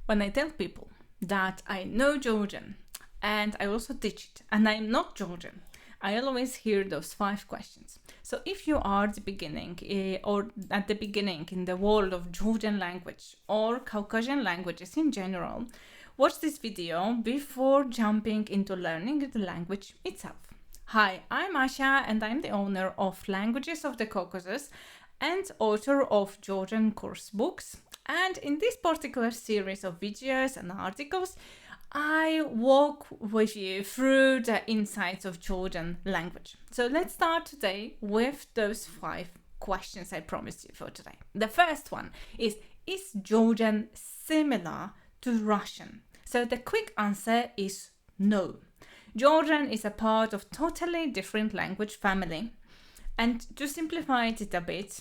When I tell people that I know Georgian and I also teach it and I'm not Georgian, I always hear those 5 questions. So if you are at the beginning or at the beginning in the world of Georgian language or Caucasian languages in general, watch this video before jumping into learning the language itself. Hi, I'm Asha and I'm the owner of Languages of the Caucasus and author of Georgian course books. And in this particular series of videos and articles, I walk with you through the insights of Georgian language. So let's start today with those 5 questions I promised you for today. The first one is Georgian similar to Russian? So the quick answer is no. Georgian is a part of totally different language family. And to simplify it a bit,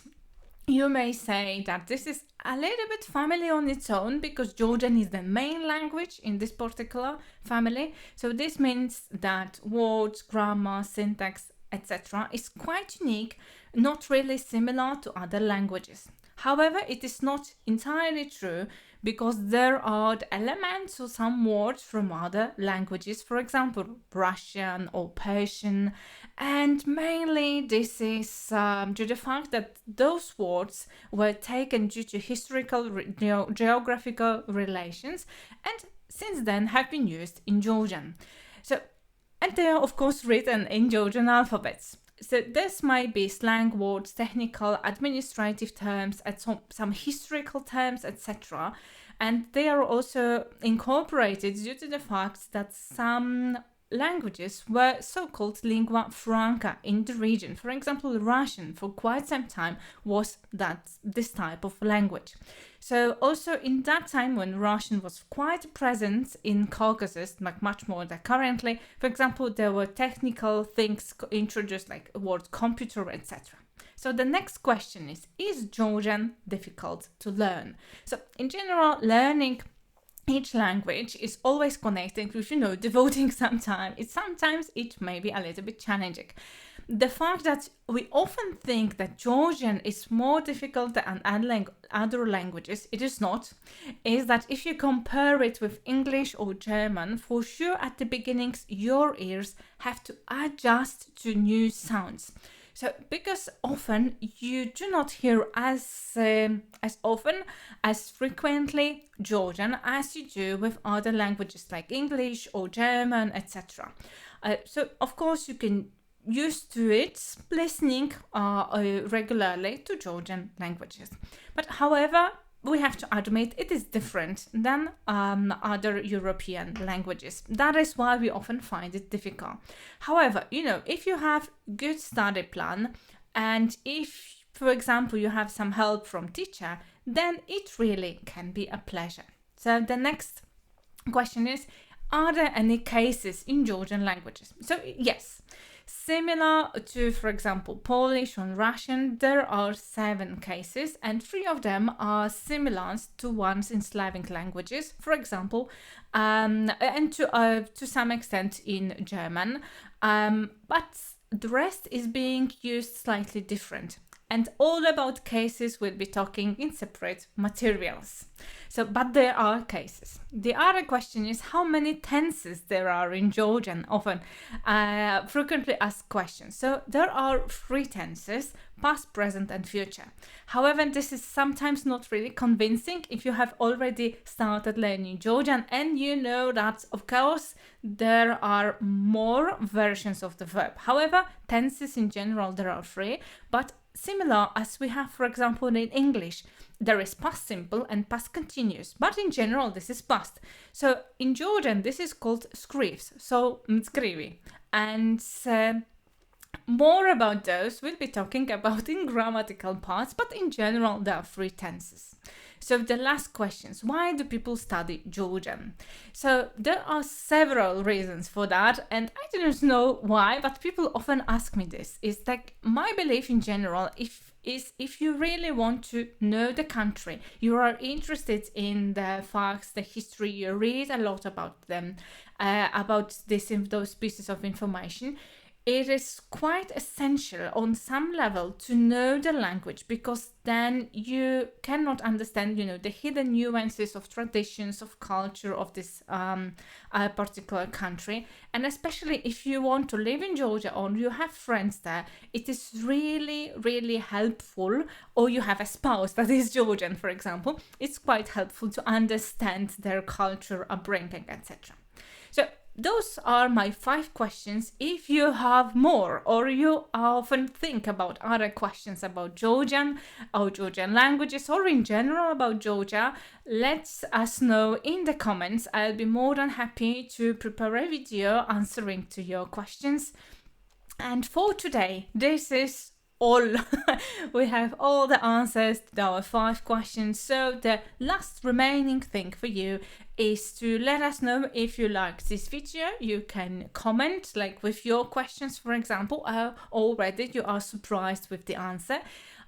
you may say that this is a little bit family on its own because Georgian is the main language in this particular family. So this means that words, grammar, syntax, etc. is quite unique, not really similar to other languages. However, it is not entirely true because there are the elements or some words from other languages, for example, Russian or Persian, and mainly this is due to the fact that those words were taken due to historical, geographical relations and since then have been used in Georgian. And they are of course written in Georgian alphabets. So this might be slang words, technical, administrative terms, and some historical terms, etc. And they are also incorporated due to the fact that some languages were so-called lingua franca in the region. For example, Russian for quite some time was this type of language. So also in that time when Russian was quite present in Caucasus, much more than currently, for example, there were technical things introduced like the word computer, etc. So the next question is Georgian difficult to learn? So in general, learning each language is always connected with, devoting some time. Sometimes it may be a little bit challenging. The fact that we often think that Georgian is more difficult than other languages, it is not, is that if you compare it with English or German, for sure at the beginnings your ears have to adjust to new sounds. So, because often you do not hear as often, as frequently Georgian as you do with other languages like English or German, etc. So, of course, you can used to it listening regularly to Georgian languages. But however, we have to admit it is different than other European languages. That is why we often find it difficult. However, if you have good study plan and if, for example, you have some help from teacher, then it really can be a pleasure. So the next question is, are there any cases in Georgian languages? So yes, similar to, for example, Polish or Russian, there are 7 cases and 3 of them are similar to ones in Slavic languages, for example, and to some extent in German, but the rest is being used slightly different. And all about cases we'll be talking in separate materials. But there are cases. The other question is how many tenses there are in Georgian, often frequently asked questions. So there are 3 tenses, past, present and future. However, this is sometimes not really convincing if you have already started learning Georgian and you know that, of course, there are more versions of the verb. However, tenses in general, there are 3, but similar as we have, for example, in English, there is past simple and past continuous, but in general, this is past. So in Georgian, this is called skrivs, so mskrivi. And more about those we'll be talking about in grammatical parts, but in general, there are 3 tenses. So the last questions, why do people study Georgian? So there are several reasons for that, and I don't know why, but people often ask me this. It's like my belief in general, if you really want to know the country, you are interested in the facts, the history, you read a lot about them, about those pieces of information, it is quite essential on some level to know the language, because then you cannot understand, the hidden nuances of traditions, of culture of this particular country. And especially if you want to live in Georgia or you have friends there, it is really, really helpful, or you have a spouse that is Georgian, for example, it's quite helpful to understand their culture, upbringing, etc. So those are my 5 questions. If you have more, or you often think about other questions about Georgian or Georgian languages, or in general about Georgia, let us know in the comments. I'll be more than happy to prepare a video answering to your questions. And for today, this is all. We have all the answers to our 5 questions. So the last remaining thing for you is to let us know if you liked this video. You can comment like with your questions, for example, already you are surprised with the answer.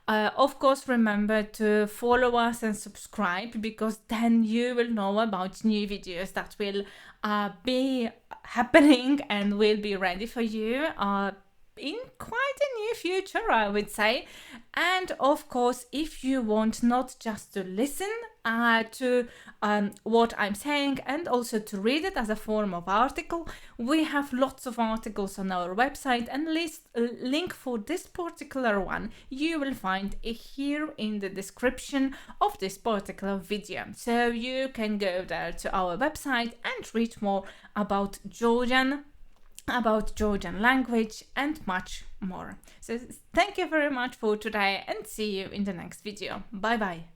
Of course, remember to follow us and subscribe, because then you will know about new videos that will be happening and will be ready for you in quite a near future, I would say. And of course, if you want not just to listen to what I'm saying and also to read it as a form of article, we have lots of articles on our website, and link for this particular one you will find here in the description of this particular video. So you can go there to our website and read more about Georgian language and much more. So thank you very much for today, and see you in the next video. Bye bye.